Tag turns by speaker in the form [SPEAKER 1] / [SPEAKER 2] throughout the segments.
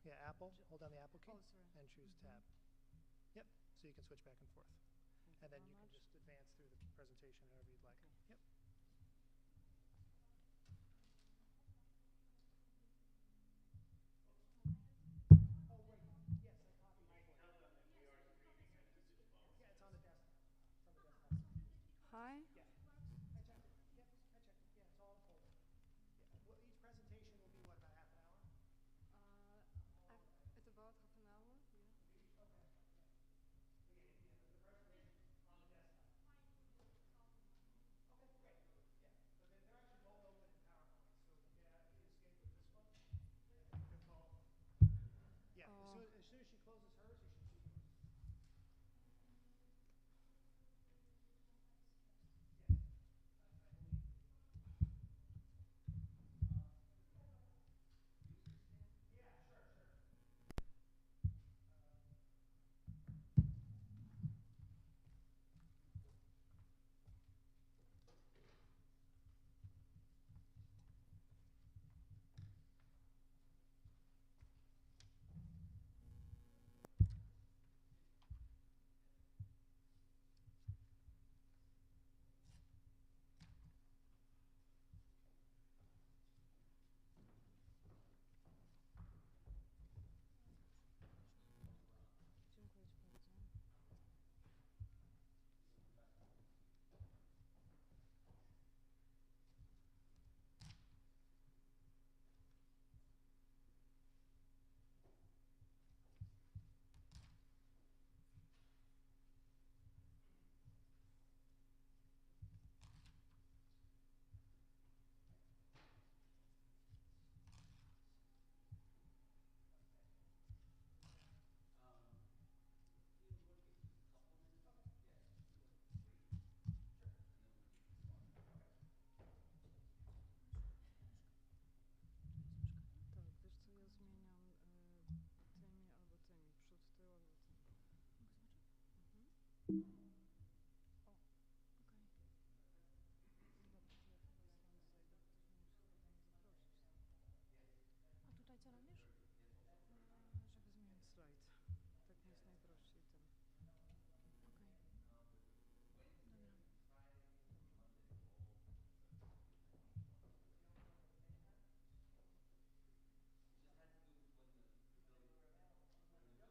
[SPEAKER 1] Yeah, Apple. Hold down the Apple key
[SPEAKER 2] Oh, sorry.
[SPEAKER 1] and choose tab. Yep. So you can switch back and forth.
[SPEAKER 2] Thank
[SPEAKER 1] And then
[SPEAKER 2] very
[SPEAKER 1] you can
[SPEAKER 2] much.
[SPEAKER 1] just advance through the presentation however you'd like.
[SPEAKER 2] Okay.
[SPEAKER 1] Yep. Oh, wait. Yes, I copied it for you. Yeah, it's on the desktop. It's on the desktop.
[SPEAKER 2] Hi.
[SPEAKER 1] Yeah. I checked it. Yep, I checked it. Yeah, it's all in a folder. Yeah. Well, each presentation will be what, about half an hour?
[SPEAKER 2] Uh, it's about half an hour. Yeah.
[SPEAKER 1] Okay. Yeah. So yeah, the presentation on the desktop. Okay, great. Yeah. But they're actually both open in PowerPoint. So yeah, you can escape with this one. And they're both. Yeah.
[SPEAKER 2] Oh.
[SPEAKER 1] As soon as she closes hers, you should see yours. Yes. I believe. Yeah, sure, sure.
[SPEAKER 2] Dziękuję Ci bardzo. Tak, wiesz co, ja zmieniam tymi albo tymi, przód, tył albo tył. Mhm. O, okej. Dobra, to ja chyba stąd zejdę, bo ktoś mnie musi chyba tam zaprosić. A tutaj co robisz? Żeby zmienić slajd. Tak mi jest najprościej tym. Okej. Dobra.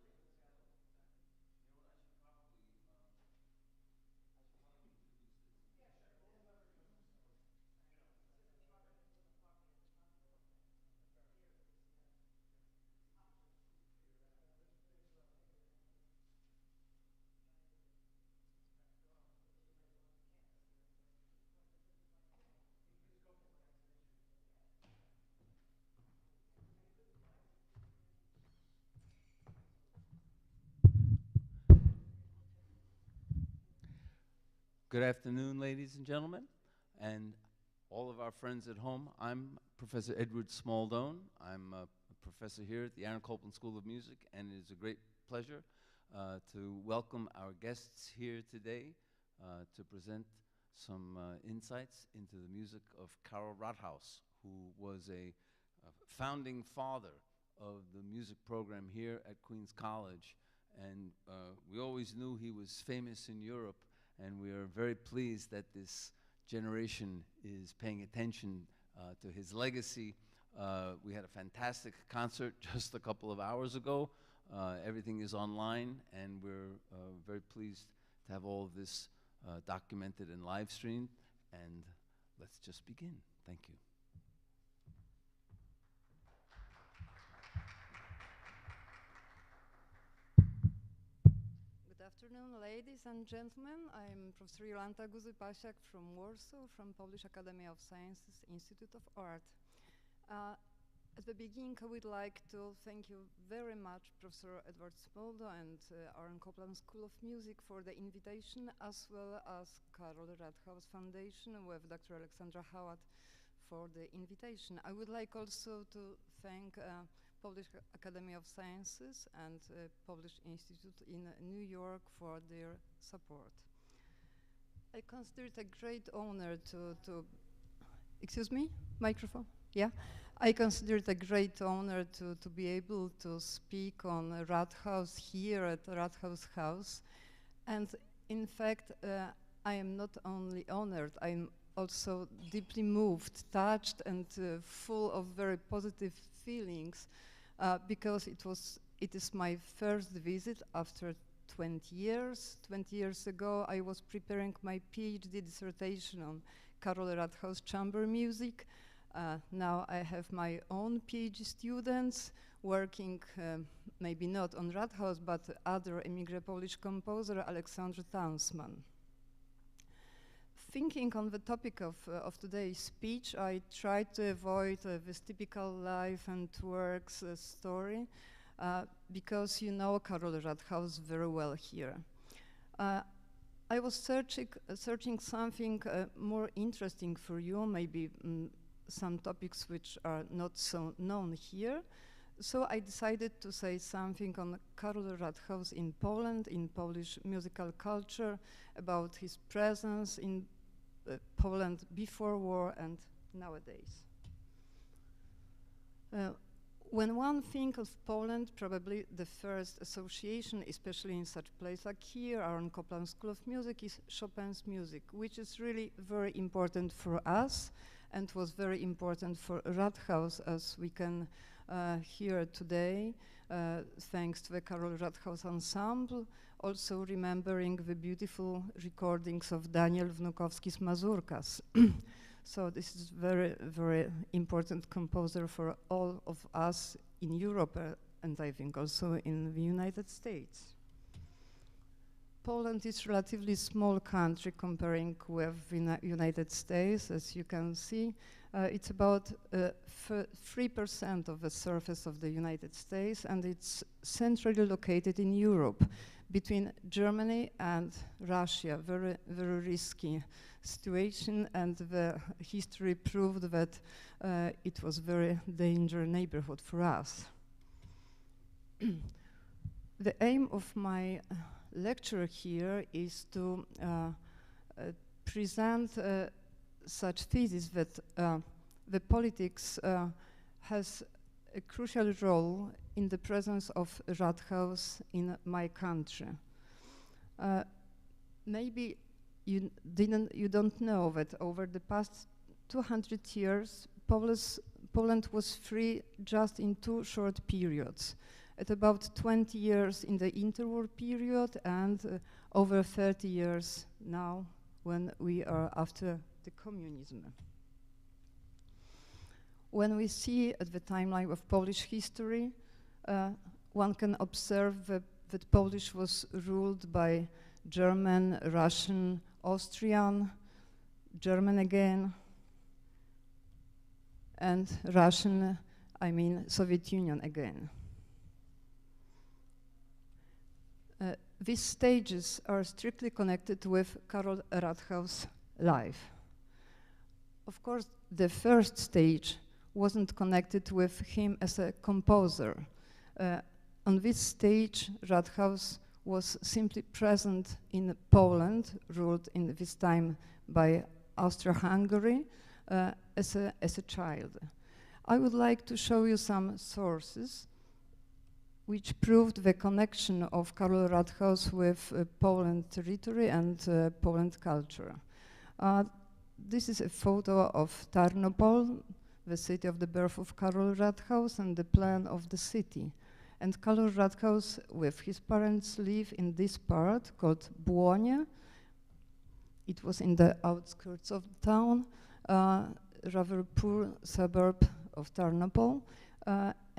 [SPEAKER 3] Good afternoon, ladies and gentlemen, and all of our friends at home. I'm Professor Edward Smaldone. I'm a professor here at the Aaron Copland School of Music, and it is a great pleasure to welcome our guests here today to present some insights into the music of Karol Rathaus, who was a founding father of the music program here at Queens College. And we always knew he was famous in Europe, and we are very pleased that this generation is paying attention to his legacy. We had a fantastic concert just a couple of hours ago. Everything is online, and we're very pleased to have all of this documented and live streamed. And let's just begin. Thank you.
[SPEAKER 2] Good afternoon, ladies and gentlemen. I'm Professor Jolanta Guzy-Pasiak from Warsaw, from Polish Academy of Sciences, Institute of Art. At the beginning, I would like to thank you very much, Professor Edward Smoldo and Aaron Copland School of Music for the invitation, as well as Karol Rathaus Foundation with Dr. Aleksandra Halat for the invitation. I would like also to thank Polish Academy of Sciences and Polish Institute in New York for their support. I consider it a great honor to excuse me, microphone, yeah? I consider it a great honor to be able to speak on Rathaus here at Rathaus House. And in fact, I am not only honored, I'm also deeply moved, touched, and full of very positive feelings because it is my first visit after 20 years. 20 years ago, I was preparing my PhD dissertation on Karol Rathaus chamber music. Now I have my own PhD students working, maybe not on Rathaus, but other emigre Polish composer, Aleksandra Halat. Thinking on the topic of today's speech, I tried to avoid this typical life and works story because you know Karol Rathaus very well here. I was searching something more interesting for you, maybe some topics which are not so known here. So I decided to say something on Karol Rathaus in Poland, in Polish musical culture, about his presence in Poland before war and nowadays. When one thinks of Poland, probably the first association, especially in such place like here, or in Copland School of Music, is Chopin's music, which is really very important for us and was very important for Rathaus, as we can hear today, thanks to the Karol Rathaus ensemble, also remembering the beautiful recordings of Daniel Wnukowski's Mazurkas. So this is very, very important composer for all of us in Europe and I think also in the United States. Poland is a relatively small country comparing with the United States. As you can see, it's about 3% of the surface of the United States, and it's centrally located in Europe, between Germany and Russia. Very, very risky situation, and the history proved that it was very dangerous neighborhood for us. The aim of my lecture here is to present such thesis that the politics has a crucial role in the presence of Rathaus in my country. Maybe you don't know that over the past 200 years, Poland was free just in 2 short periods. At about 20 years in the interwar period and over 30 years now when we are after the communism. When we see at the timeline of Polish history, one can observe that Polish was ruled by German, Russian, Austrian, German again, and Russian, I mean Soviet Union again. These stages are strictly connected with Karol Rathaus' life. Of course, the first stage wasn't connected with him as a composer. On this stage, Rathaus was simply present in Poland, ruled in this time by Austro-Hungary, as a child. I would like to show you some sources which proved the connection of Karol Rathaus with Poland territory and Poland culture. This is a photo of Tarnopol, the city of the birth of Karol Rathaus, and the plan of the city. And Karol Rathaus with his parents live in this part called Błonie. It was in the outskirts of the town, rather poor suburb of Tarnopol.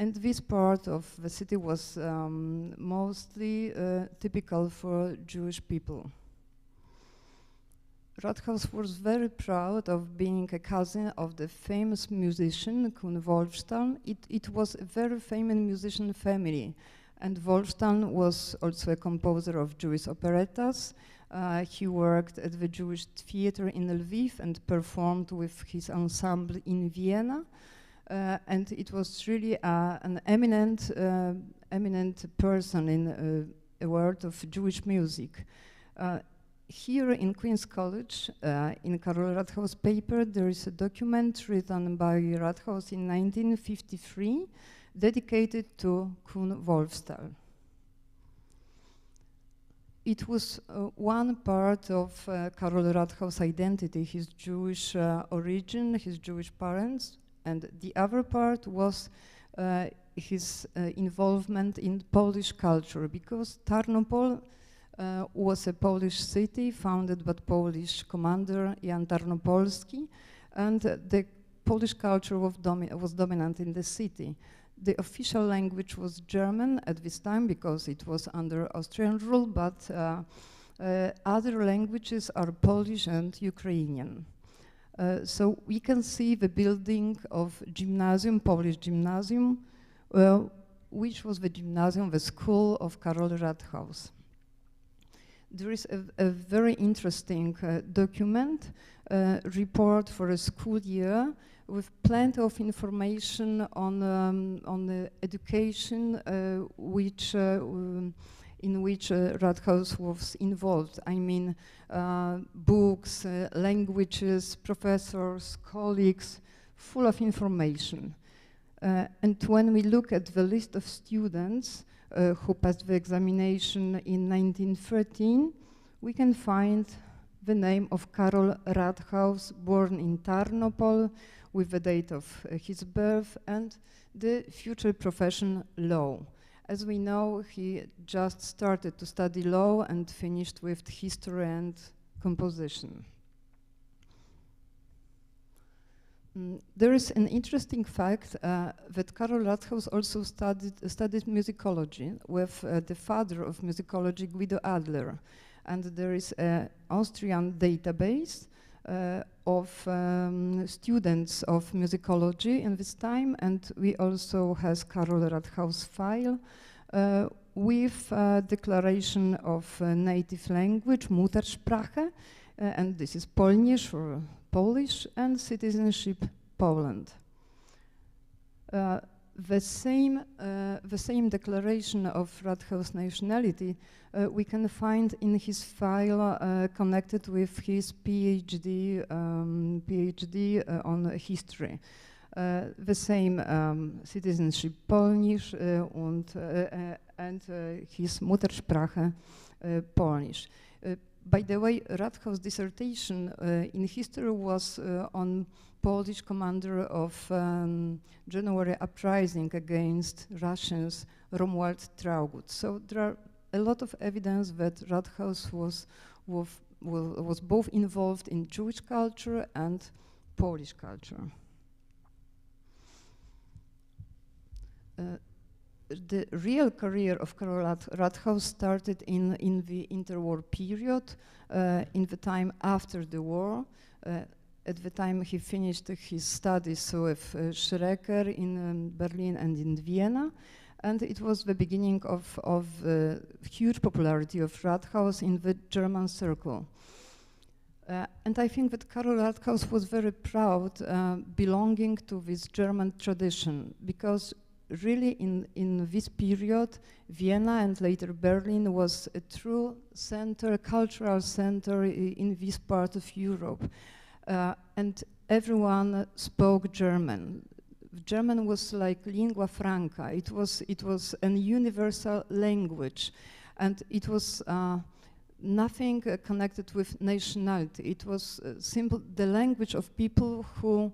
[SPEAKER 2] And this part of the city was mostly typical for Jewish people. Rathaus was very proud of being a cousin of the famous musician Kun Wolfstan. It was a very famous musician family, and Wolfstan was also a composer of Jewish operettas. He worked at the Jewish theater in Lviv and performed with his ensemble in Vienna. And it was really an eminent person in a world of Jewish music. here in Queen's College, in Karol Rathaus' paper, there is a document written by Rathaus in 1953 dedicated to Kuhn Wolfstal. It was one part of Karol Rathaus' identity, his Jewish origin, his Jewish parents, and the other part was his involvement in Polish culture, because Tarnopol was a Polish city founded by Polish commander Jan Tarnopolski, and the Polish culture was dominant in the city. The official language was German at this time because it was under Austrian rule, but other languages are Polish and Ukrainian. So we can see the building of gymnasium, Polish gymnasium, which was the gymnasium, the school of Karol Rathaus. There is a very interesting document, report for a school year, with plenty of information on the education in which Rathaus was involved. I mean, books, languages, professors, colleagues, full of information. And when we look at the list of students who passed the examination in 1913, we can find the name of Karol Rathaus, born in Tarnopol, with the date of his birth, and the future profession law. As we know, he just started to study law and finished with history and composition. There is an interesting fact that Karol Rathaus also studied musicology with the father of musicology, Guido Adler. And there is an Austrian database of students of musicology in this time, and we also has Karol Rathaus file with declaration of native language, Muttersprache, and this is Polnish or Polish, and citizenship Poland. The same declaration of Rathaus' nationality we can find in his file connected with his PhD on history. The same citizenship Polish and his Muttersprache Polish. By the way, Rathaus' dissertation in history was on Polish commander of January uprising against Russians, Romuald Traugott. So there are a lot of evidence that Rathaus was both involved in Jewish culture and Polish culture. The real career of Karol Rathaus started in the interwar period, in the time after the war. At the time he finished his studies with Schrecker in Berlin and in Vienna, and it was the beginning of huge popularity of Rathaus in the German circle. And I think that Karol Rathaus was very proud belonging to this German tradition, because really in this period, Vienna and later Berlin was a true center, cultural center in this part of Europe. And everyone spoke German. German was like lingua franca. It was an universal language, and it was nothing connected with nationality. It was simple, the language of people who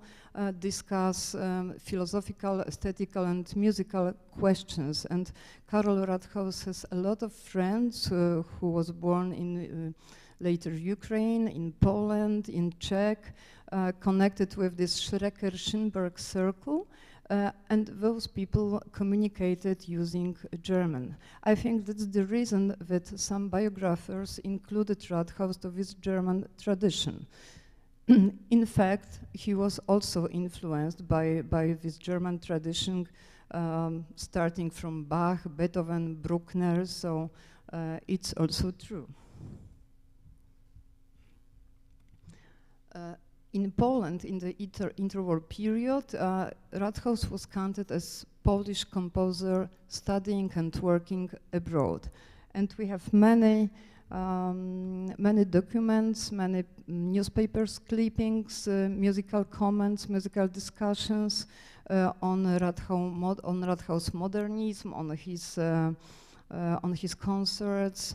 [SPEAKER 2] discuss philosophical, aesthetical, and musical questions. And Karol Rathaus has a lot of friends who was born in later Ukraine, in Poland, in Czech, connected with this Schrecker-Schönberg circle, and those people communicated using German. I think that's the reason that some biographers included Rathaus to this German tradition. In fact, he was also influenced by this German tradition, starting from Bach, Beethoven, Bruckner, so it's also true. In Poland, in the interwar period, Rathaus was counted as Polish composer studying and working abroad. And we have many Many documents, many newspapers clippings, musical comments, musical discussions on Rathaus modernism, on his concerts.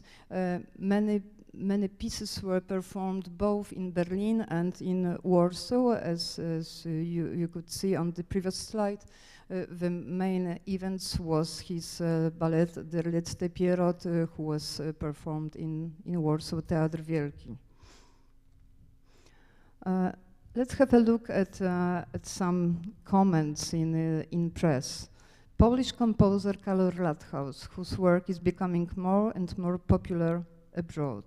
[SPEAKER 2] Many pieces were performed both in Berlin and in Warsaw, as you could see on the previous slide. The main events was his ballet Der letzte Pierrot, who was performed in Warsaw Teatr Wielki. Let's have a look at some comments in press. Polish composer Karol Rathaus, whose work is becoming more and more popular abroad,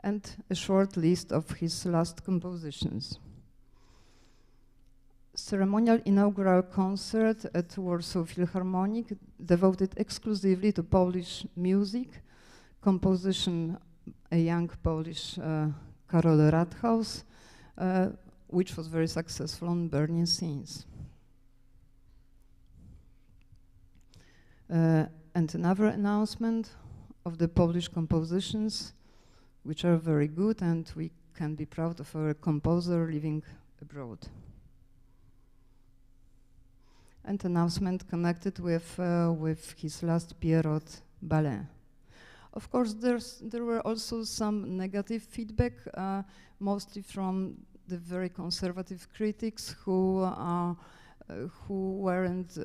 [SPEAKER 2] and a short list of his last compositions. Ceremonial inaugural concert at Warsaw Philharmonic devoted exclusively to Polish music, composition a young Polish Karol Rathaus, which was very successful on burning scenes. And another announcement of the Polish compositions, which are very good, and we can be proud of our composer living abroad. And announcement connected with his last Pierrot ballet. Of course, there were also some negative feedback, mostly from the very conservative critics who weren't.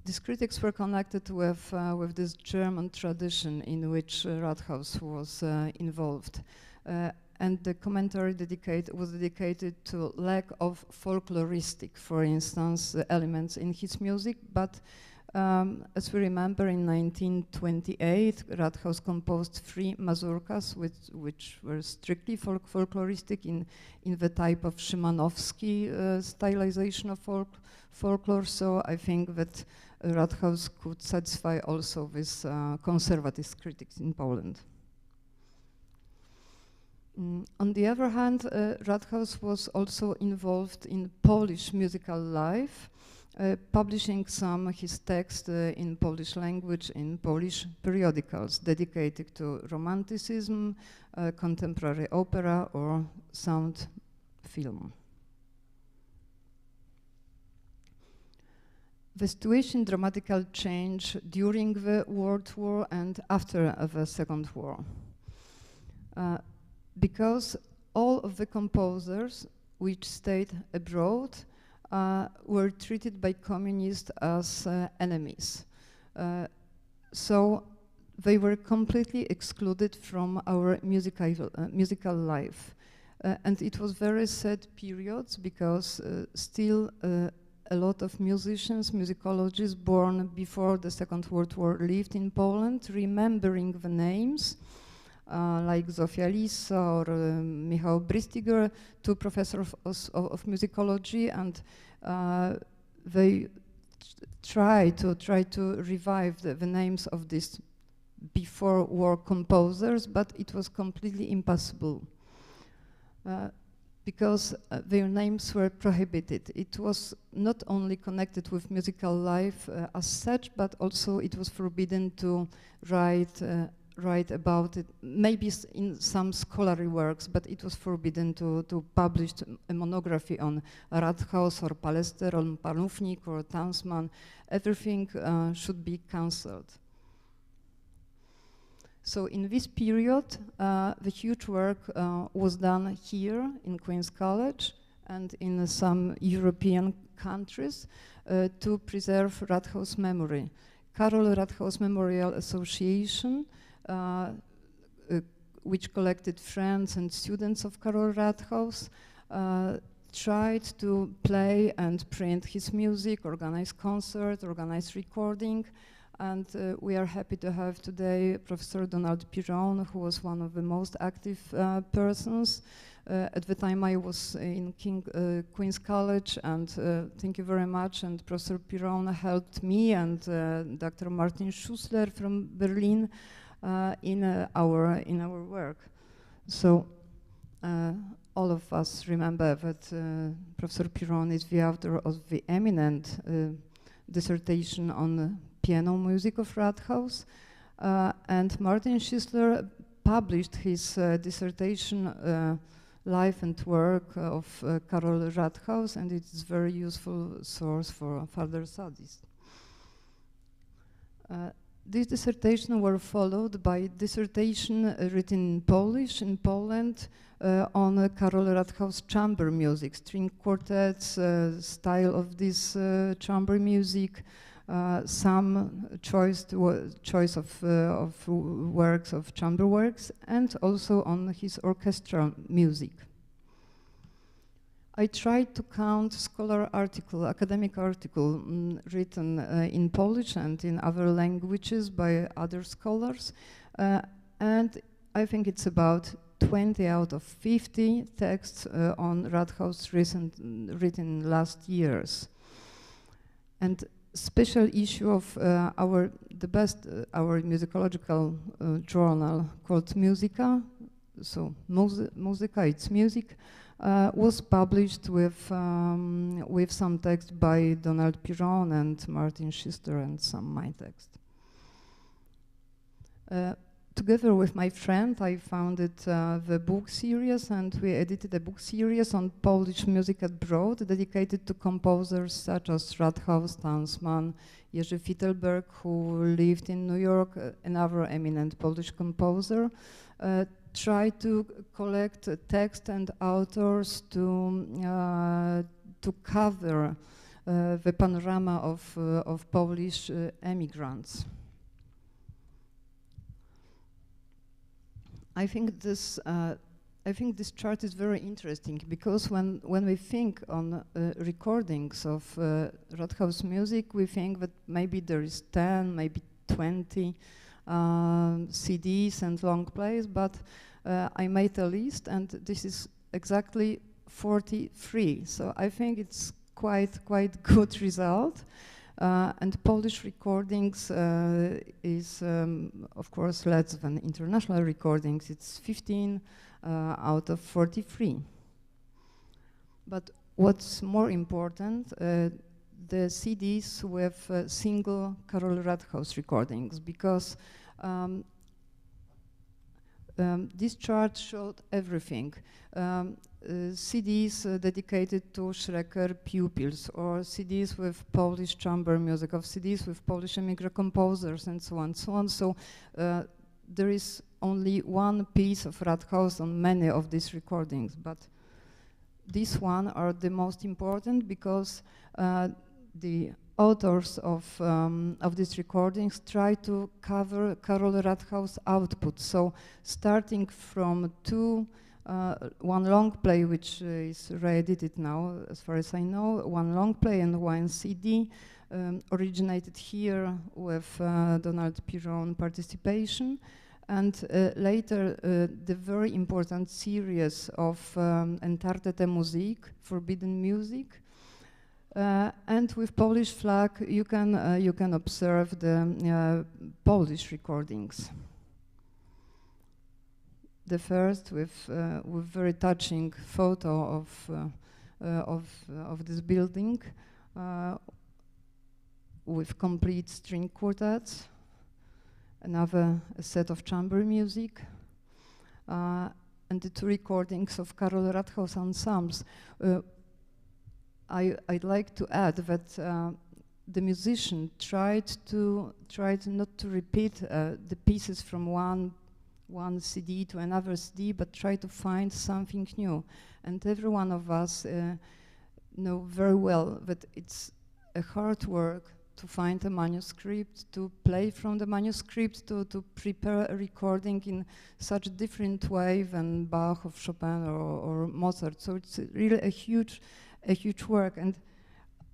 [SPEAKER 2] These critics were connected with this German tradition in which Rathaus was involved. And the commentary was dedicated to lack of folkloristic, for instance, elements in his music. But as we remember, in 1928, Rathaus composed 3 mazurkas, which were strictly folkloristic in the type of Szymanowski stylization of folklore. So I think that Rathaus could satisfy also this conservative critics in Poland. On the other hand, Rathaus was also involved in Polish musical life, publishing some of his text in Polish language in Polish periodicals dedicated to Romanticism, contemporary opera, or sound film. The situation dramatically changed during the World War and after the Second War. Because all of the composers which stayed abroad were treated by communists as enemies. So they were completely excluded from our musical life. And it was very sad periods because still a lot of musicians, musicologists born before the Second World War lived in Poland, remembering the names like Zofia Lissa or Michał Bristiger, 2 professors of musicology, and they try to revive the names of these before war composers, but it was completely impossible because their names were prohibited. It was not only connected with musical life as such, but also it was forbidden to write about it, maybe in some scholarly works, but it was forbidden to publish a monography on Rathaus or Palester or Panównik or Tansman. Everything should be cancelled. So in this period, the huge work was done here in Queen's College and in some European countries to preserve Rathaus' memory. Karol Rathaus Memorial Association, which collected friends and students of Karol Rathaus, tried to play and print his music, organize concerts, organize recording, and we are happy to have today Professor Donald Piron, who was one of the most active persons. At the time I was in Queen's College, and thank you very much, and Professor Piron helped me and Dr. Martin Schussler from Berlin in our work. So all of us remember that Professor Piron is the author of the eminent dissertation on piano music of Rathaus, And Martin Schistler published his dissertation, Life and Work of Karol Rathaus, and it is a very useful source for further studies. These dissertations were followed by dissertation written in Polish in Poland on Karol Rathaus chamber music, string quartets, style of this chamber music, some choice of works of chamber works, and also on his orchestral music. I tried to count scholar article, academic article written in Polish and in other languages by other scholars, and I think it's about 20 out of 50 texts on Rathaus written last years. And special issue of our musicological journal called Musica, so Musica, it's music, was published with some text by Donald Piron and Martin Schistler and some my text. Together with my friend, I founded the book series, and we edited a book series on Polish music abroad, dedicated to composers such as Rathaus, Tansman, Jerzy Fittelberg, who lived in New York, another eminent Polish composer. Try to collect text and authors to cover the panorama of Polish emigrants. I think this chart is very interesting because when we think on recordings of Rathaus music, we think that maybe there is 10, maybe 20 CDs and long plays, but I made a list, and this is exactly 43. So I think it's quite good result. And Polish recordings is, of course, less than international recordings. It's 15 out of 43. But what's more important, the CDs with single Karol Rathaus recordings, because this chart showed everything. CDs dedicated to Schreker pupils, or CDs with Polish chamber music, of CDs with Polish immigrant composers, and so on, so on. So there is only one piece of Rathaus on many of these recordings, but these one are the most important because the authors of these recordings try to cover Karol Rathaus output. So starting from one long play, which is re-edited now, as far as I know, one long play and one CD, originated here with Donald Piron participation, and later the very important series of Entarte Musik, Forbidden Music, and with Polish flag you can observe the Polish recordings. The first with very touching photo of this building with complete string quartets, another set of chamber music, and the two recordings of Karol Rathaus ensembles. I'd like to add that the musician tried not to repeat the pieces from one CD to another CD, but try to find something new. And every one of us know very well that it's a hard work to find a manuscript, to play from the manuscript, to prepare a recording in such a different way than Bach or Chopin or Mozart. So it's really a huge work. And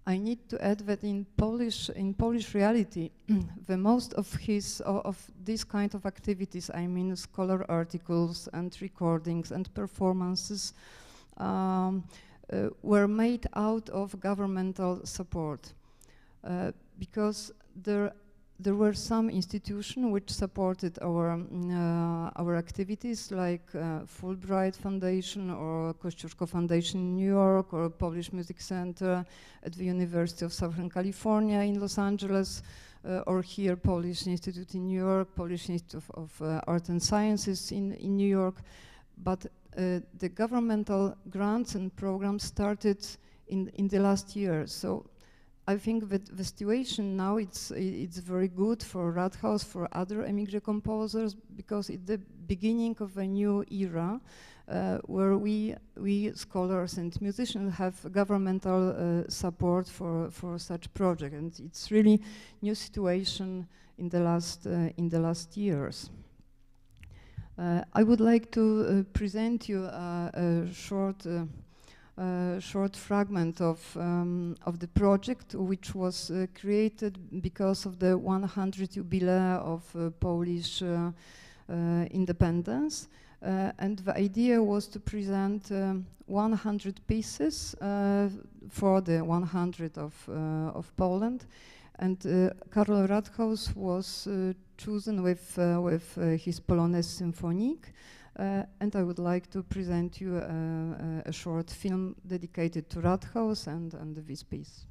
[SPEAKER 2] I need to add that in Polish reality, the most of these kind of activities, I mean scholar articles and recordings and performances, were made out of governmental support, because there there were some institutions which supported our activities, like Fulbright Foundation or Kościuszko Foundation in New York, or Polish Music Center at the University of Southern California in Los Angeles, or here Polish Institute in New York, Polish Institute of Art and Sciences in New York. But the governmental grants and programs started in the last year. So I think that the situation now, it's very good for Rathaus, for other emigre composers, because it's the beginning of a new era where we scholars and musicians have governmental support for such project, and it's really new situation in the last years. I would like to present you a short fragment of the project, which was created because of the 100th jubilee of Polish independence. And the idea was to present 100 pieces for the 100 of Poland. And Karol Rathaus was chosen with his Polonaise Symphonique. And I would like to present you a short film dedicated to Rathaus and this piece.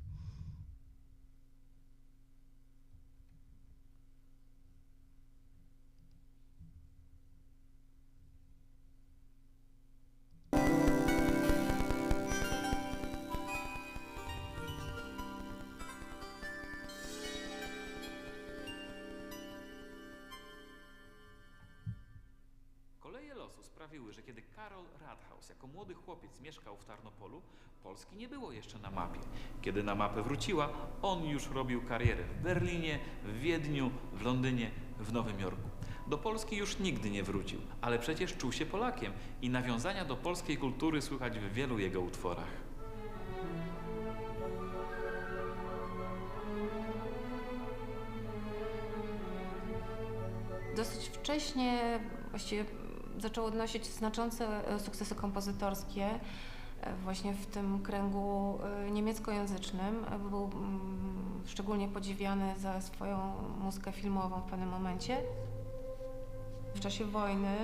[SPEAKER 4] Sprawiły, że kiedy Karol Rathaus jako młody chłopiec mieszkał w Tarnopolu, Polski nie było jeszcze na mapie. Kiedy na mapę wróciła, on już robił karierę w Berlinie, w Wiedniu, w Londynie, w Nowym Jorku. Do Polski już nigdy nie wrócił, ale przecież czuł się Polakiem i nawiązania do polskiej kultury słychać w wielu jego utworach.
[SPEAKER 5] Dosyć wcześnie właściwie zaczął odnosić znaczące sukcesy kompozytorskie właśnie w tym kręgu niemieckojęzycznym. Był szczególnie podziwiany za swoją muzykę filmową w pewnym momencie. W czasie wojny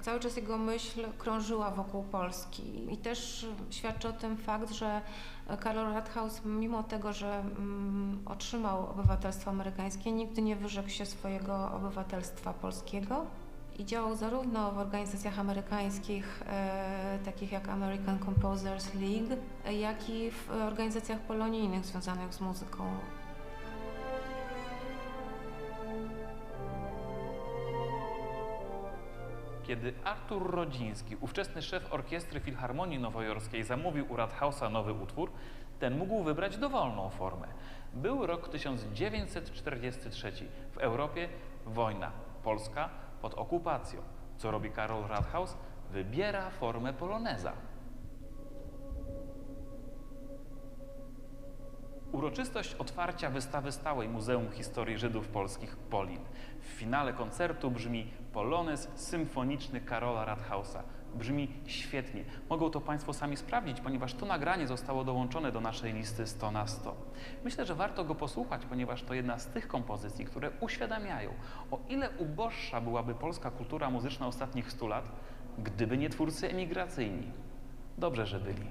[SPEAKER 5] cały czas jego myśl krążyła wokół Polski i też świadczy o tym fakt, że Karol Rathaus, mimo tego, że otrzymał obywatelstwo amerykańskie, nigdy nie wyrzekł się swojego obywatelstwa polskiego. I działał zarówno w organizacjach amerykańskich, takich jak American Composers League, jak i w organizacjach polonijnych związanych z muzyką.
[SPEAKER 4] Kiedy Artur Rodziński, ówczesny szef orkiestry Filharmonii Nowojorskiej, zamówił u Rathausa nowy utwór, ten mógł wybrać dowolną formę. Był rok 1943. W Europie wojna. Polska pod okupacją. Co robi Karol Rathaus? Wybiera formę poloneza. Uroczystość otwarcia wystawy stałej Muzeum Historii Żydów Polskich Polin. W finale koncertu brzmi polonez symfoniczny Karola Rathausa. Brzmi świetnie. Mogą to Państwo sami sprawdzić, ponieważ to nagranie zostało dołączone do naszej listy 100 na 100. Myślę, że warto go posłuchać, ponieważ to jedna z tych kompozycji, które uświadamiają, o ile uboższa byłaby polska kultura muzyczna ostatnich 100 lat, gdyby nie twórcy emigracyjni. Dobrze, że byli.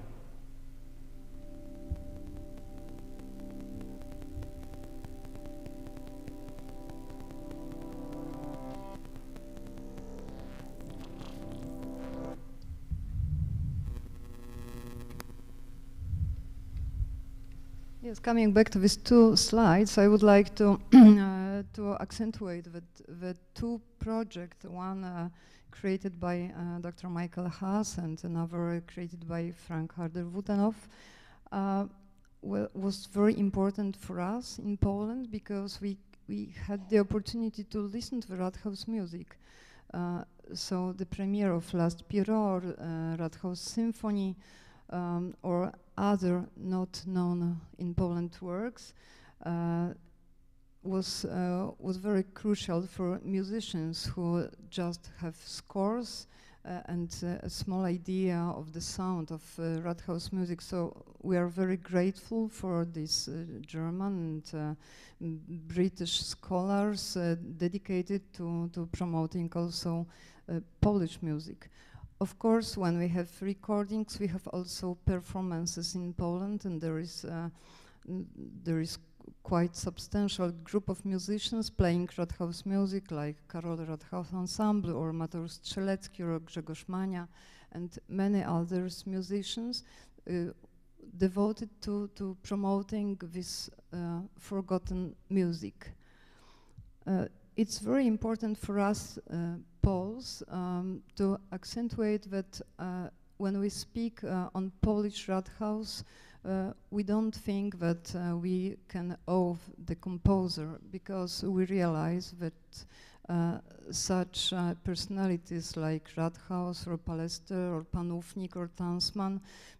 [SPEAKER 2] Yes, coming back to these two slides, I would like to to accentuate the two projects, one created by Dr. Michael Haas and another created by Frank Harder-Wutenow, was very important for us in Poland because we had the opportunity to listen to Rathaus music. So the premiere of Last Pierrot, or Rathaus Symphony, or other not known in Poland works was very crucial for musicians who just have scores and a small idea of the sound of Rathaus music. So we are very grateful for these German and British scholars dedicated to promoting also Polish music. Of course, when we have recordings, we have also performances in Poland, and there is quite substantial group of musicians playing Rathaus music, like Karol Rathaus Ensemble or Mateusz Strzelecki or Grzegorz Mania, and many others musicians devoted to promoting this forgotten music. It's very important for us Poles to accentuate that when we speak on Polish Rathaus, we don't think that we can owe the composer, because we realize that such personalities like Rathaus or Palester or Panównik or Tansman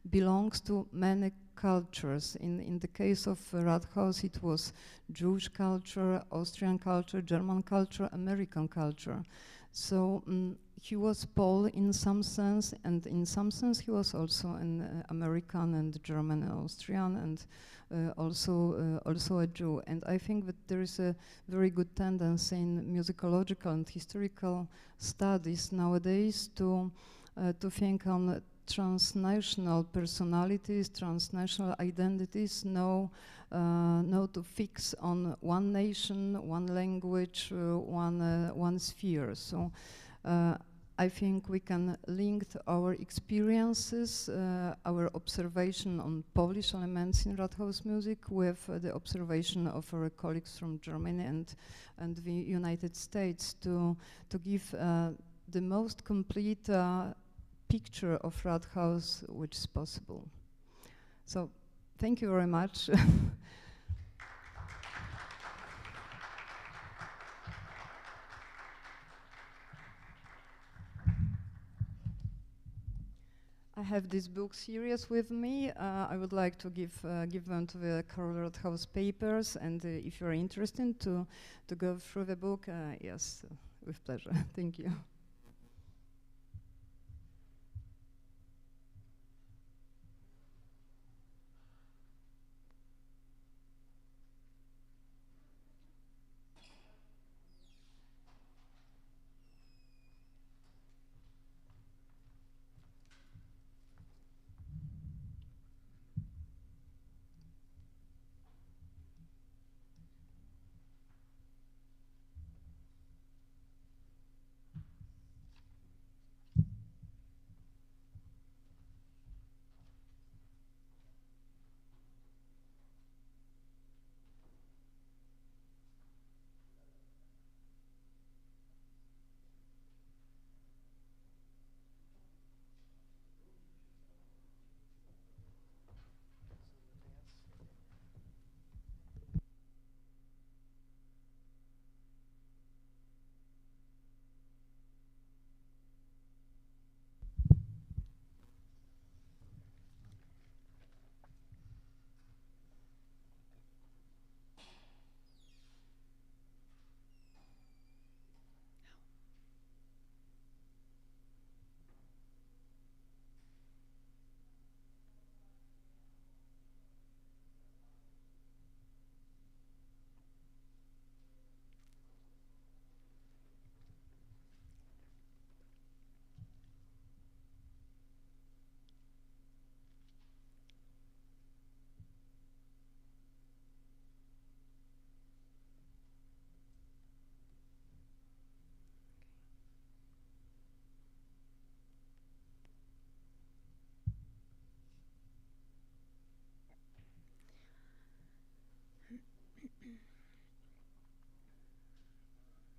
[SPEAKER 2] belongs to many cultures. In the case of Rathaus, it was Jewish culture, Austrian culture, German culture, American culture. So he was Pole in some sense, and in some sense he was also an American and German and Austrian, and also a Jew. And I think that there is a very good tendency in musicological and historical studies nowadays to think on transnational personalities, transnational identities, no to fix on one nation, one language, one sphere. So I think we can link our experiences, our observation on Polish elements in Rathaus music with the observation of our colleagues from Germany and the United States to give the most complete picture of Rathaus which is possible. So thank you very much. I have this book series with me. I would like to give them to the Karol Rathaus papers, and if you are interested to go through the book, yes, with pleasure. Thank you.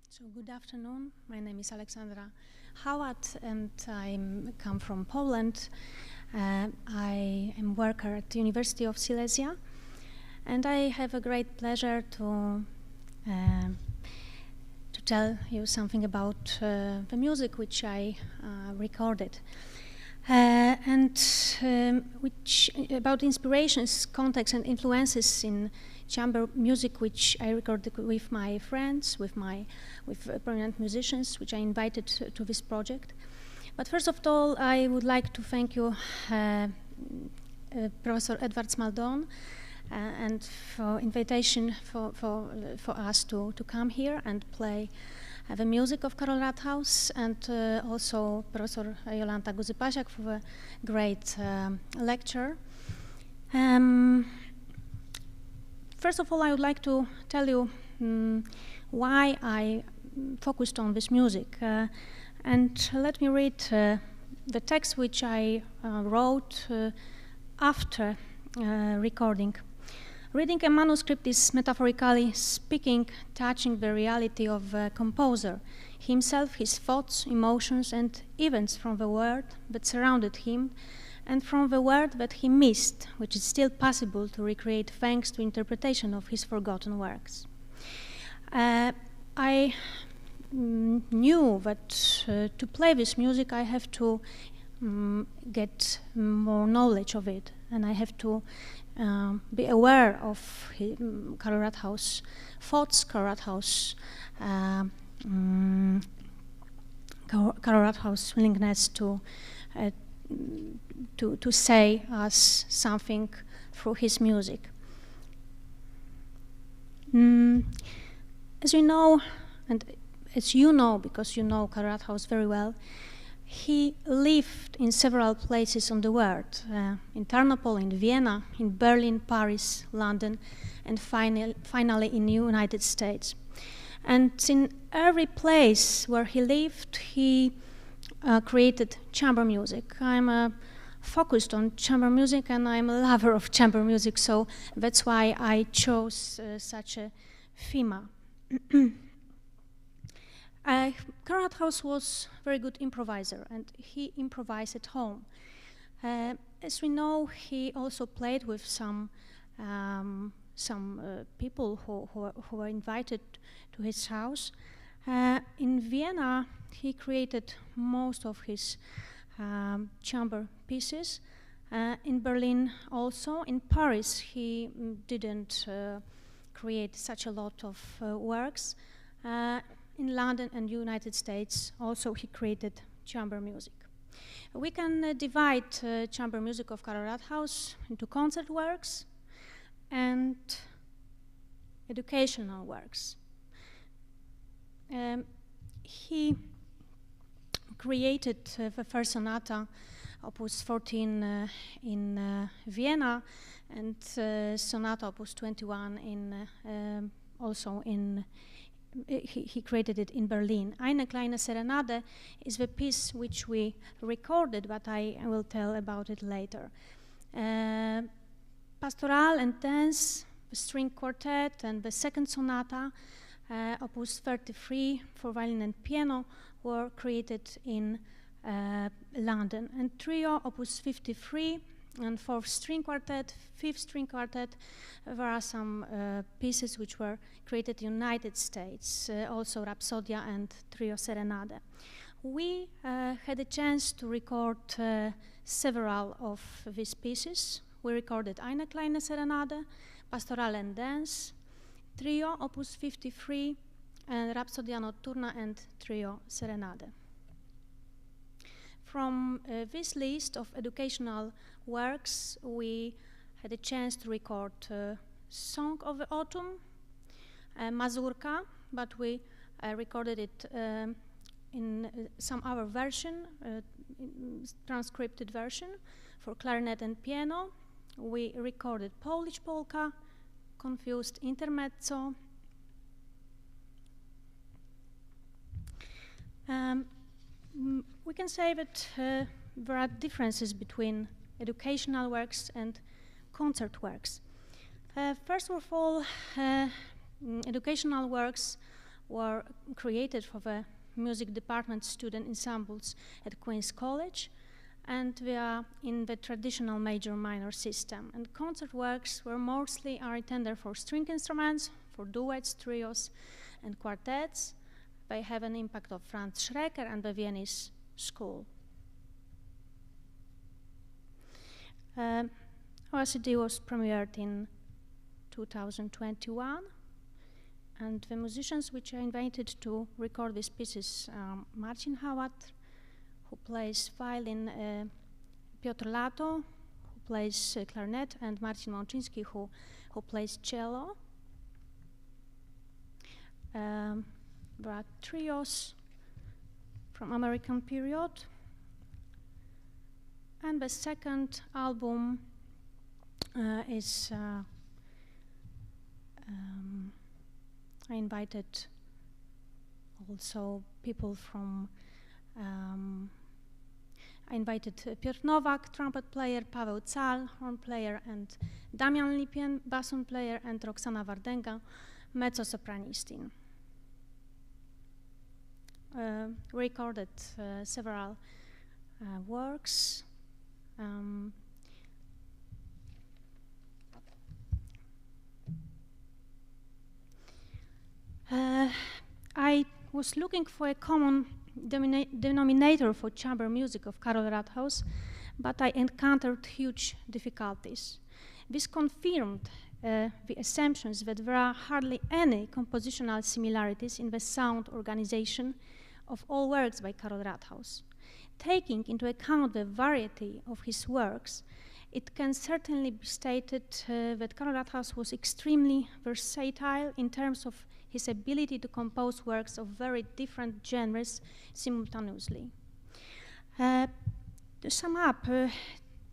[SPEAKER 6] So good afternoon. My name is Aleksandra Halat, and I come from Poland. I am worker at the University of Silesia, and I have a great pleasure to tell you something about the music which I recorded, which about inspirations, context, and influences in chamber music, which I recorded with my friends, with prominent musicians, which I invited to this project. But first of all, I would like to thank you, Professor Edward Smaldon, and for invitation for us to come here and play the music of Karol Rathaus, and also Professor Jolanta Guzy-Pasiak for a great lecture. First of all, I would like to tell you why I focused on this music. And let me read the text which I wrote after recording. Reading a manuscript is metaphorically speaking, touching the reality of a composer, himself, his thoughts, emotions, and events from the world that surrounded him, and from the world that he missed, which is still possible to recreate thanks to interpretation of his forgotten works. I knew that to play this music I have to get more knowledge of it, and I have to be aware of Karol Rathaus' thoughts, Karol Rathaus' willingness to say us something through his music. As we know, and as you know, because you know Karol Rathaus very well, he lived in several places on the world, in Tarnopol, in Vienna, in Berlin, Paris, London, and finally in the United States. And in every place where he lived, he created chamber music. I'm focused on chamber music, and I'm a lover of chamber music, so that's why I chose such a theme. Karol Rathaus was a very good improviser, and he improvised at home. As we know, he also played with some people who were invited to his house. In Vienna, he created most of his chamber pieces. In Berlin also. In Paris, he didn't create such a lot of works. In London and United States, also he created chamber music. We can divide chamber music of Karol Rathaus into concert works and educational works. He created the first sonata, Opus 14 in Vienna, and sonata Opus 21 also in he created it in Berlin. Eine kleine Serenade is the piece which we recorded, but I will tell about it later. Pastoral and Dance, the string quartet, and the second sonata, Opus 33 for violin and piano, were created in London. And trio, Opus 53, and fourth string quartet, fifth string quartet, there are some pieces which were created in the United States, also Rhapsodia and Trio Serenade. We had a chance to record several of these pieces. We recorded Eine kleine Serenade, Pastoral and Dance, Trio, Opus 53, and Rhapsodia Notturna and Trio Serenade. From this list of educational works, we had a chance to record Song of the Autumn, Mazurka, but we recorded it in some other version, transcripted version for clarinet and piano. We recorded Polish polka, Confused intermezzo. We can say that there are differences between educational works and concert works. First of all, educational works were created for the music department student ensembles at Queen's College, and they are in the traditional major-minor system. And concert works were mostly intended for string instruments, for duets, trios, and quartets. They have an impact of Franz Schrecker and the Viennese school. Our CD was premiered in 2021, and the musicians which I invited to record these pieces are Marcin Halat, who plays violin, Piotr Lato, who plays clarinet, and Marcin Mączyński, who plays cello. There are trios from American period. And the second album is I invited also people from I invited Piotr Nowak, trumpet player, Paweł Cal, horn player, and Damian Lipien, bassoon player, and Roxana Wardenga, mezzo-sopranistin. Recorded several works. I was looking for a common denominator for chamber music of Karol Rathaus, but I encountered huge difficulties. This confirmed the assumptions that there are hardly any compositional similarities in the sound organization of all works by Karol Rathaus. Taking into account the variety of his works, it can certainly be stated that Karol Rathaus was extremely versatile in terms of his ability to compose works of very different genres simultaneously. To sum up,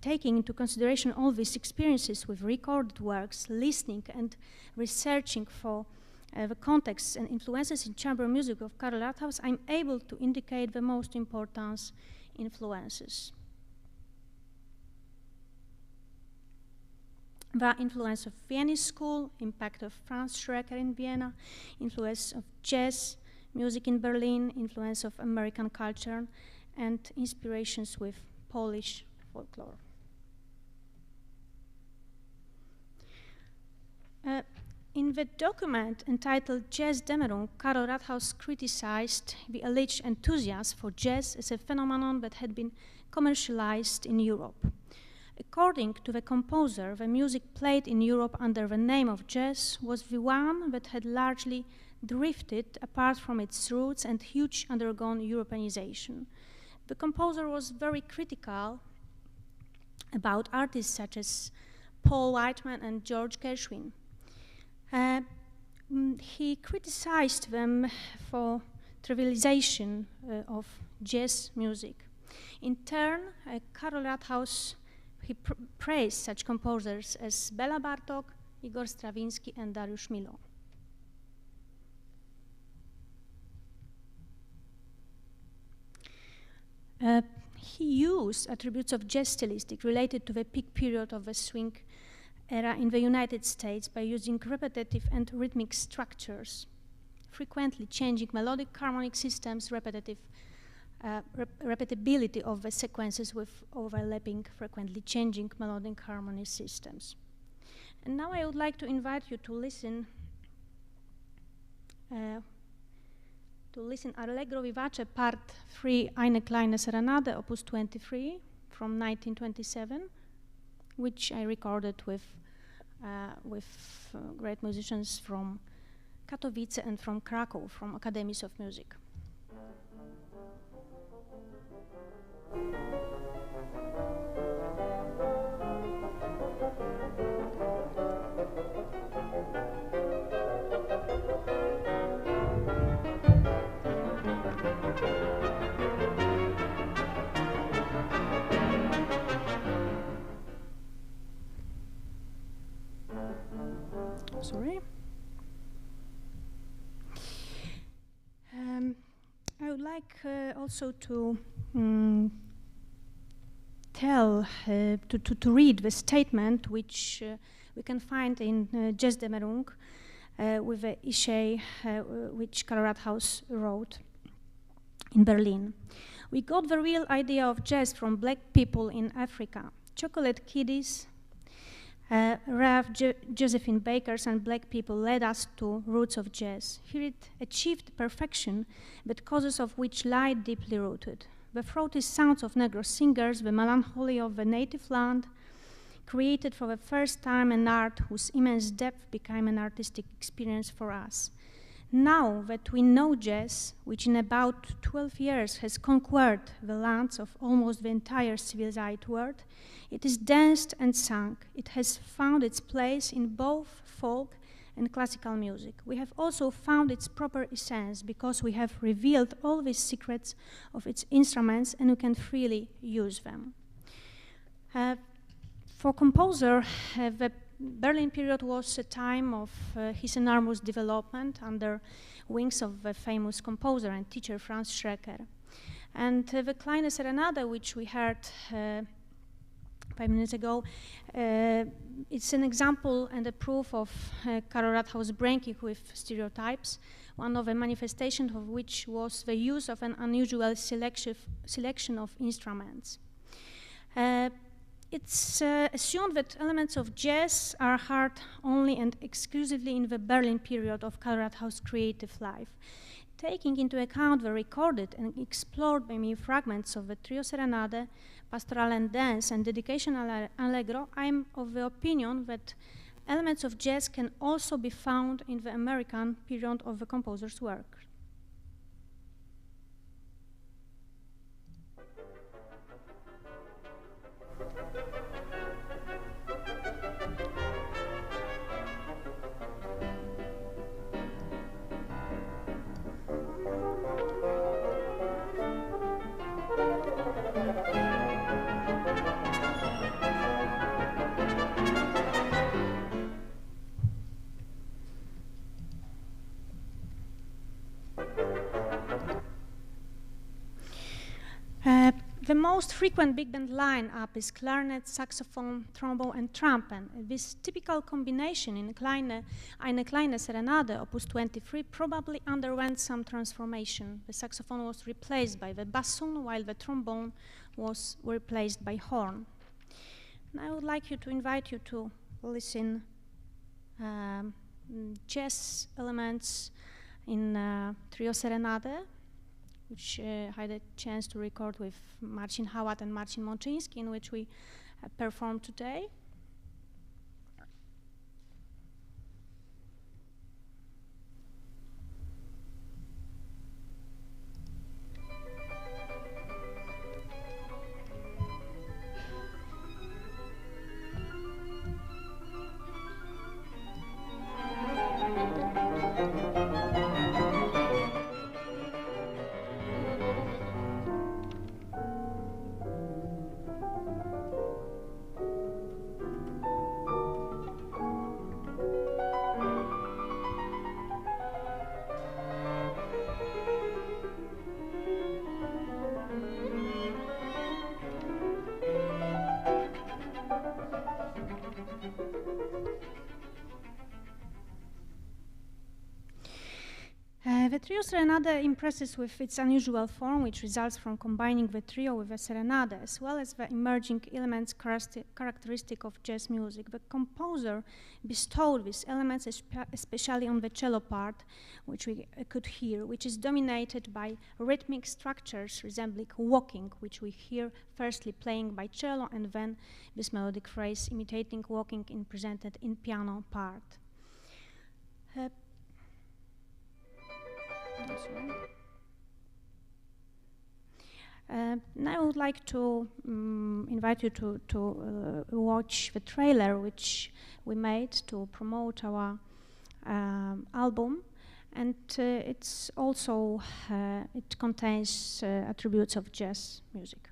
[SPEAKER 6] taking into consideration all these experiences with recorded works, listening and researching for the contexts and influences in chamber music of Karol Rathaus, I'm able to indicate the most important influences. The influence of Viennese school, impact of Franz Schrecker in Vienna, influence of jazz music in Berlin, influence of American culture, and inspirations with Polish folklore. In the document entitled Jazz Dämmerung, Karol Rathaus criticized the alleged enthusiasm for jazz as a phenomenon that had been commercialized in Europe. According to the composer, the music played in Europe under the name of jazz was the one that had largely drifted apart from its roots and huge undergone Europeanization. The composer was very critical about artists such as Paul Whiteman and George Gershwin. He criticized them for trivialization of jazz music. In turn, Karol Rathaus praised such composers as Bela Bartok, Igor Stravinsky, and Dariusz Milhaud. He used attributes of jazz stylistic related to the peak period of the swing era in the United States by using repetitive and rhythmic structures, frequently changing melodic harmonic systems, repetibility of the sequences with overlapping, frequently changing melodic harmony systems. And now I would like to invite you to listen Allegro Vivace Part 3, Eine kleine Serenade, Opus 23, from 1927, which I recorded with great musicians from Katowice and from Krakow, from Academies of Music. Sorry. I would like also to to read the statement which we can find in Jazz Dämmerung with the essay which Karol Rathaus wrote in Berlin. We got the real idea of jazz from black people in Africa. Chocolate kiddies, Rev. Josephine Bakers and black people led us to roots of jazz. Here it achieved perfection, but causes of which lie deeply rooted. The throaty sounds of Negro singers, the melancholy of the native land, created for the first time an art whose immense depth became an artistic experience for us. Now that we know jazz, which in about 12 years has conquered the lands of almost the entire civilized world, it is danced and sung. It has found its place in both folk and classical music. We have also found its proper essence because we have revealed all the secrets of its instruments and we can freely use them. For composer, the Berlin period was a time of his enormous development under wings of the famous composer and teacher Franz Schreker. And the Kleine Serenade, which we heard 5 minutes ago, it's an example and a proof of Karol Rathaus' breaking with stereotypes, one of the manifestations of which was the use of an unusual selection of instruments. It's assumed that elements of jazz are heard only and exclusively in the Berlin period of Karol Rathaus' creative life. Taking into account the recorded and explored by me fragments of the Trio Serenade, Pastoral and Dance, and Dedication Allegro, I am of the opinion that elements of jazz can also be found in the American period of the composer's work. The most frequent big band line-up is clarinet, saxophone, trombone, and trumpet. This typical combination in Eine Kleine Serenade, Opus 23, probably underwent some transformation. The saxophone was replaced by the bassoon, while the trombone was replaced by horn. And I would like to invite you to listen jazz elements in Trio Serenade, which I had a chance to record with Marcin Halat and Marcin Mączyński, in which we performed today. The Trio Serenade impresses with its unusual form, which results from combining the trio with a serenade, as well as the emerging elements characteristic of jazz music. The composer bestowed these elements especially on the cello part, which we could hear, which is dominated by rhythmic structures resembling walking, which we hear firstly playing by cello and then this melodic phrase imitating walking presented in piano part. Now I would like to invite you to watch the trailer which we made to promote our album, and it's also it contains attributes of jazz music.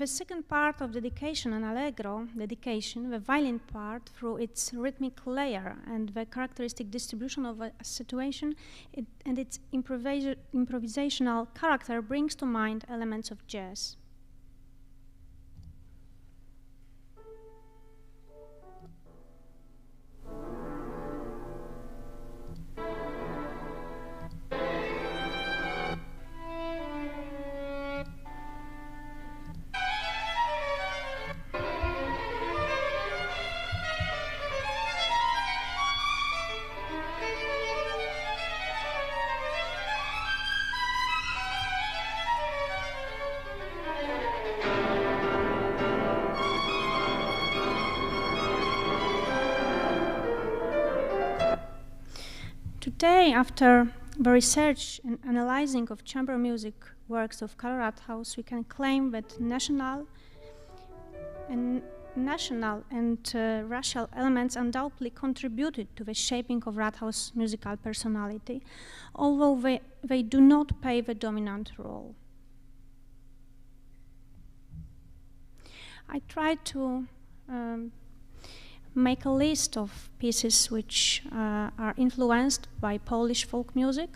[SPEAKER 6] the second part of dedication, an allegro dedication, the violin part, through its rhythmic layer and the characteristic distribution of a situation and its improvisational character, brings to mind elements of jazz. Today, after the research and analyzing of chamber music works of Karol Rathaus, we can claim that national and racial elements undoubtedly contributed to the shaping of Rathaus' musical personality, although they do not play the dominant role. I tried to make a list of pieces which are influenced by Polish folk music,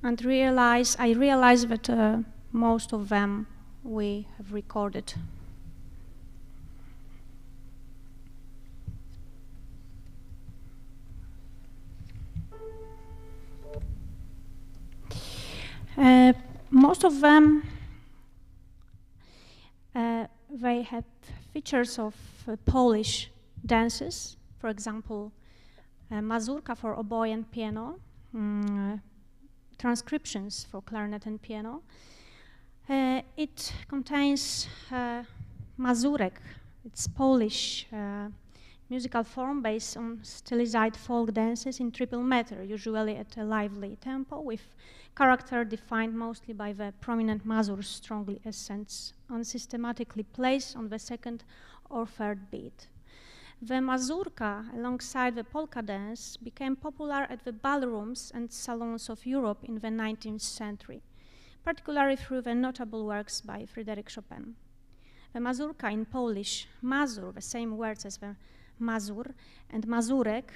[SPEAKER 6] and I realized that most of them we have recorded. Most of them they have features of Polish dances, for example, mazurka for oboe and piano, transcriptions for clarinet and piano. It contains mazurek. It's Polish musical form based on stylized folk dances in triple meter, usually at a lively tempo, with character defined mostly by the prominent mazur strongly ascends unsystematically placed on the second or third beat. The mazurka, alongside the polka dance, became popular at the ballrooms and salons of Europe in the 19th century, particularly through the notable works by Fryderyk Chopin. The mazurka in Polish, mazur, the same words as the mazur, and mazurek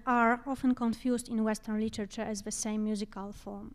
[SPEAKER 6] are often confused in Western literature as the same musical form.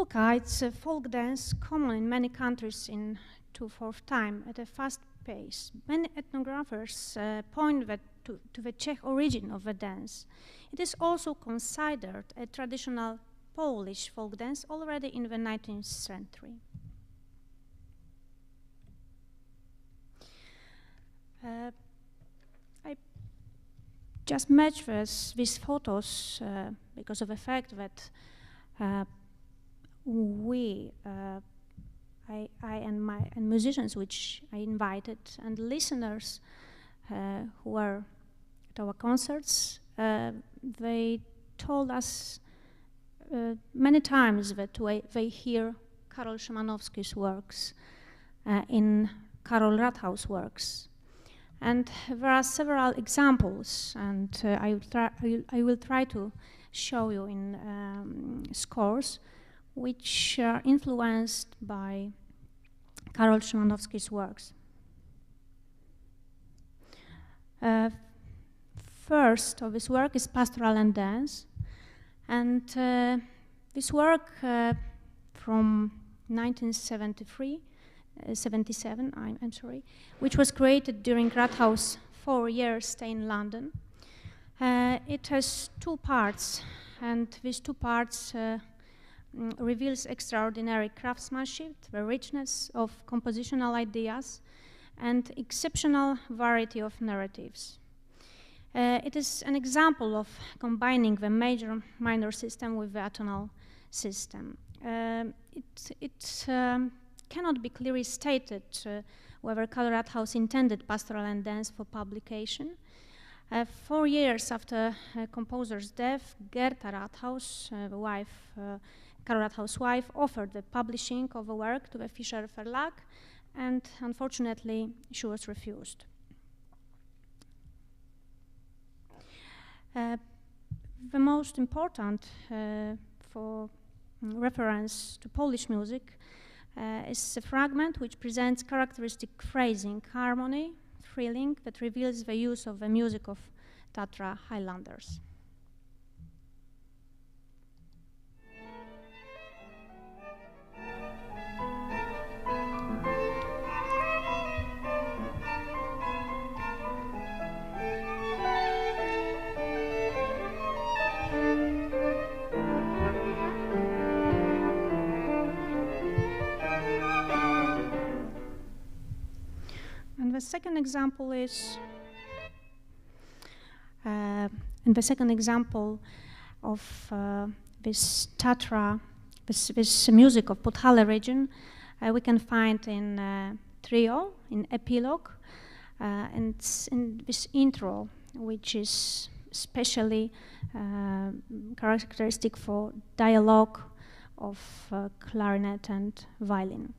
[SPEAKER 6] polka, it's a folk dance common in many countries in 2/4 time at a fast pace. Many ethnographers point to the Czech origin of the dance. It is also considered a traditional Polish folk dance already in the 19th century. I just match these photos because of the fact that I and musicians which I invited and listeners who were at our concerts, they told us many times that they hear Karol Szymanowski's works in Karol Rathaus works. And there are several examples, and I will try to show you in scores which are influenced by Karol Szymanowski's works. First of his work is Pastoral and Dance, and this work from 1973 77, I'm sorry, which was created during Rathaus' 4-year stay in London. It has 2 parts, and these 2 parts reveals extraordinary craftsmanship, the richness of compositional ideas, and exceptional variety of narratives. It is an example of combining the major-minor system with the atonal system. It cannot be clearly stated whether Karol Rathaus intended Pastoral and Dance for publication. 4 years after composer's death, Gerta Rathaus, the wife, Karol Rathaus' wife, offered the publishing of the work to the Fischer Verlag, and unfortunately she was refused. The most important for reference to Polish music is a fragment which presents characteristic phrasing, harmony, thrilling, that reveals the use of the music of Tatra Highlanders. And the second example is, of this Tatra, this music of Podhale region, we can find in trio, in epilogue, and in this intro, which is especially characteristic for dialogue of clarinet and violin.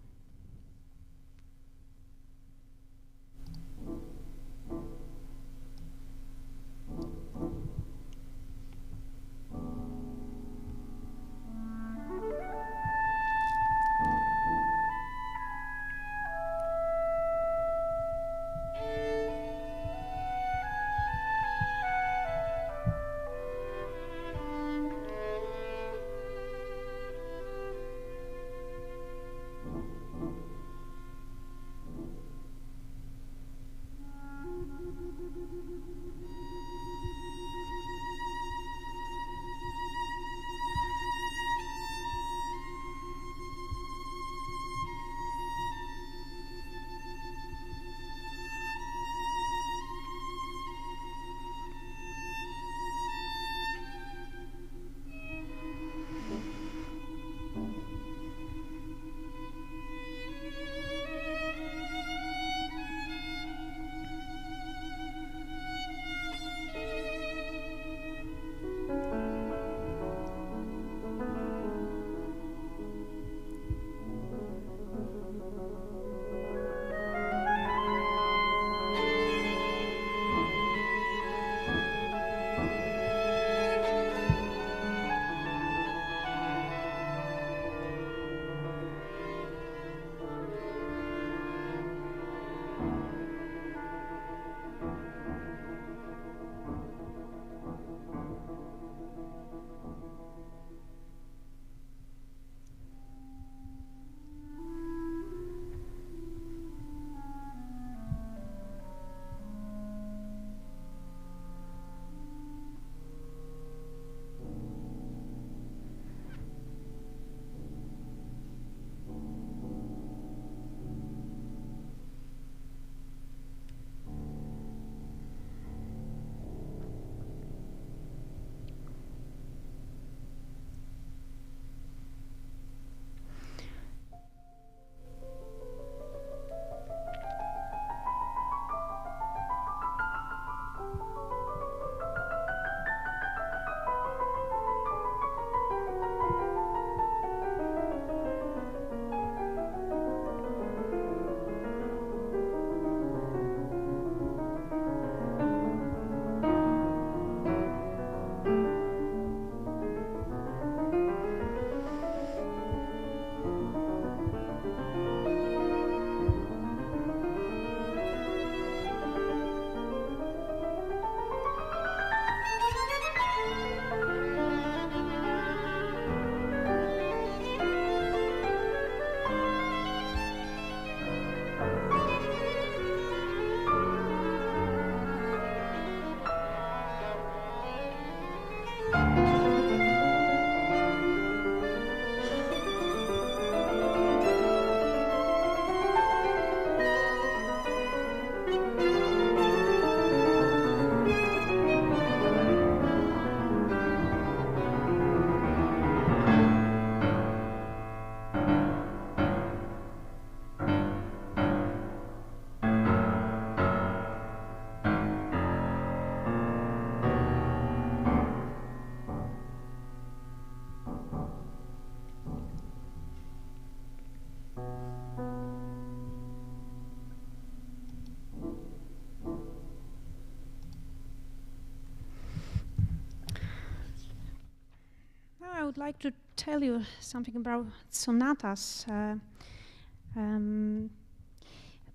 [SPEAKER 6] would like to tell you something about sonatas.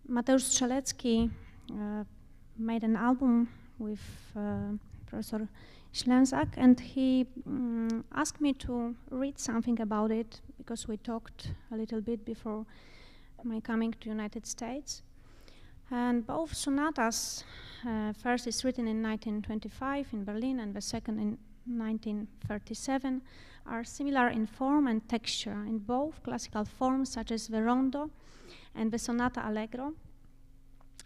[SPEAKER 6] Mateusz Strzelecki made an album with Professor Ślęzak, and he asked me to read something about it because we talked a little bit before my coming to United States. And both sonatas, first is written in 1925 in Berlin and the second in 1937, are similar in form and texture. In both classical forms such as the rondo and the sonata allegro,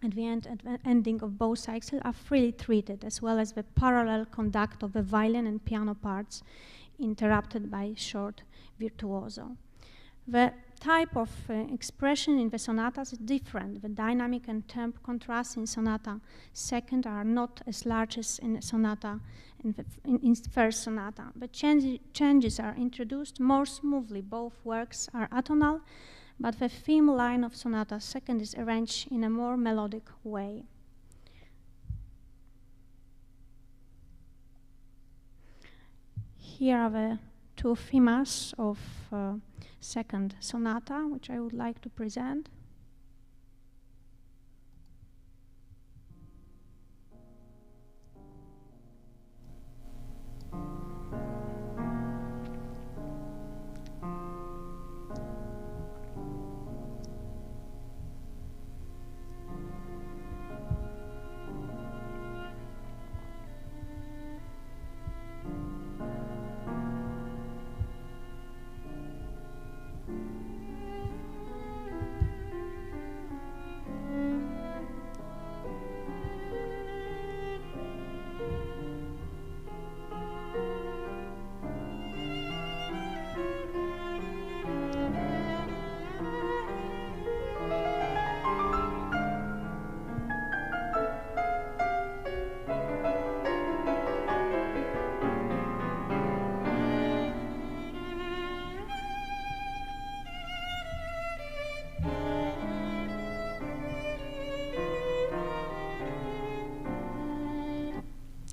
[SPEAKER 6] at the ending of both cycles are freely treated, as well as the parallel conduct of the violin and piano parts interrupted by short virtuoso. The type of expression in the sonatas is different. The dynamic and temp contrasts in sonata second are not as large as in sonata in first sonata. The changes are introduced more smoothly. Both works are atonal, but the theme line of sonata second is arranged in a more melodic way. Here are the two themes of second sonata, which I would like to present.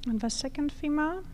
[SPEAKER 6] And the second theme.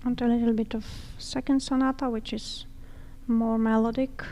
[SPEAKER 6] And a little bit of second sonata, which is more melodic.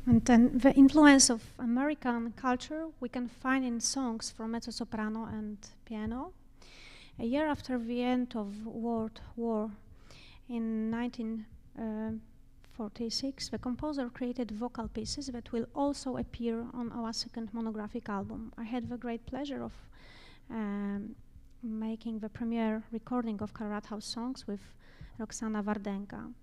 [SPEAKER 6] And then the influence of American culture we can find in songs for mezzo-soprano and piano. A year after the end of World War, in 1946, the composer created vocal pieces that will also appear on our second monographic album. I had the great pleasure of making the premiere recording of Karol Rathaus songs with Roxana Wardenka.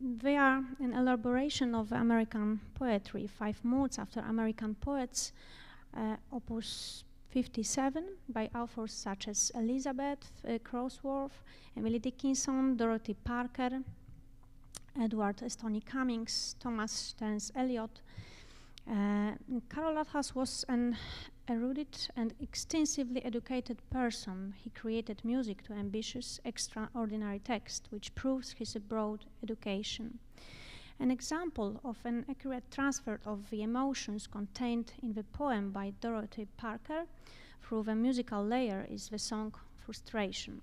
[SPEAKER 6] They are an elaboration of American poetry, 5 moods after American poets, opus 57 by authors such as Elizabeth Crosworth, Emily Dickinson, Dorothy Parker, Edward Stoney Cummings, Thomas Stearns Eliot. Karol Rathaus was an erudite and extensively educated person. He created music to ambitious, extraordinary text, which proves his broad education. An example of an accurate transfer of the emotions contained in the poem by Dorothy Parker through the musical layer is the song Frustration.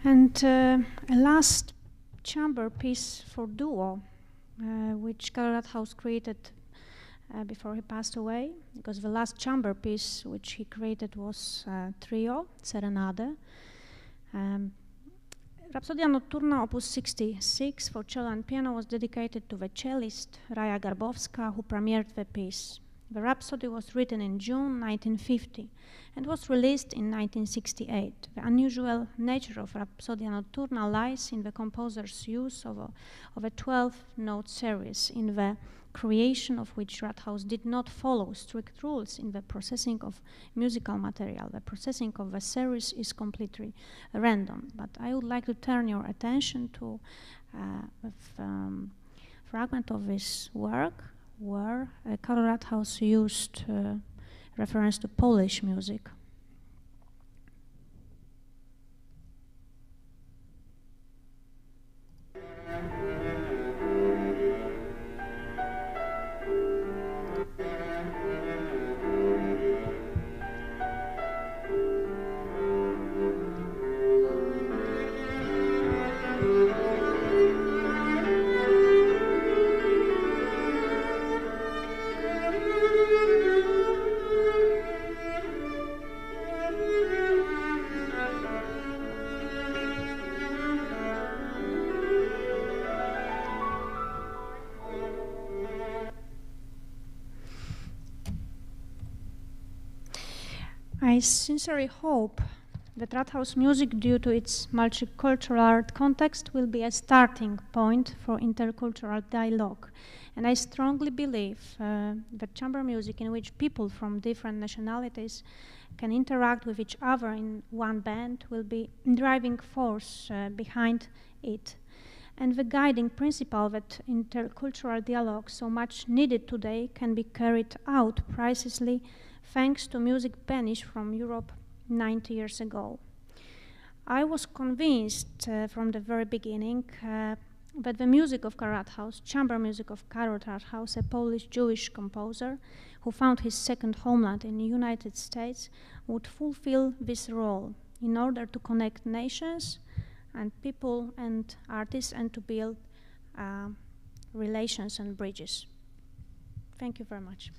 [SPEAKER 6] And a last chamber piece for duo, which Karol Rathaus created before he passed away, because the last chamber piece which he created was trio, Serenade. Rhapsodia Nocturna, opus 66 for cello and piano, was dedicated to the cellist Raja Garbowska, who premiered the piece. The Rhapsody was written in June 1950 and was released in 1968. The unusual nature of Rhapsodia Nocturna lies in the composer's use of a 12-note series, in the creation of which Rathaus did not follow strict rules in the processing of musical material. The processing of the series is completely random. But I would like to turn your attention to a fragment of this work, where Karol Rathaus used reference to Polish music. I sincerely hope that Rathaus music, due to its multicultural art context, will be a starting point for intercultural dialogue. And I strongly believe that chamber music, in which people from different nationalities can interact with each other in one band, will be a driving force behind it. And the guiding principle that intercultural dialogue, so much needed today, can be carried out precisely thanks to music banished from Europe 90 years ago. I was convinced from the very beginning that the music of Karol Rathaus, chamber music of Karol Rathaus, a Polish Jewish composer who found his second homeland in the United States, would fulfill this role in order to connect nations and people and artists and to build relations and bridges. Thank you very much.